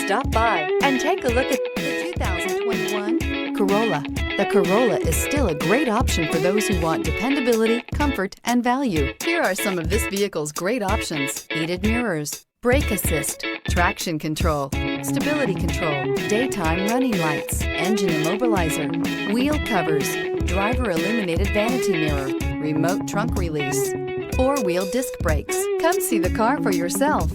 Stop by and take a look at the 2021 Corolla. The Corolla is still a great option for those who want dependability, comfort, and value. Here are some of this vehicle's great options: heated mirrors, brake assist, traction control, stability control, daytime running lights, engine immobilizer, wheel covers, driver illuminated vanity mirror, remote trunk release, four-wheel disc brakes. Come see the car for yourself.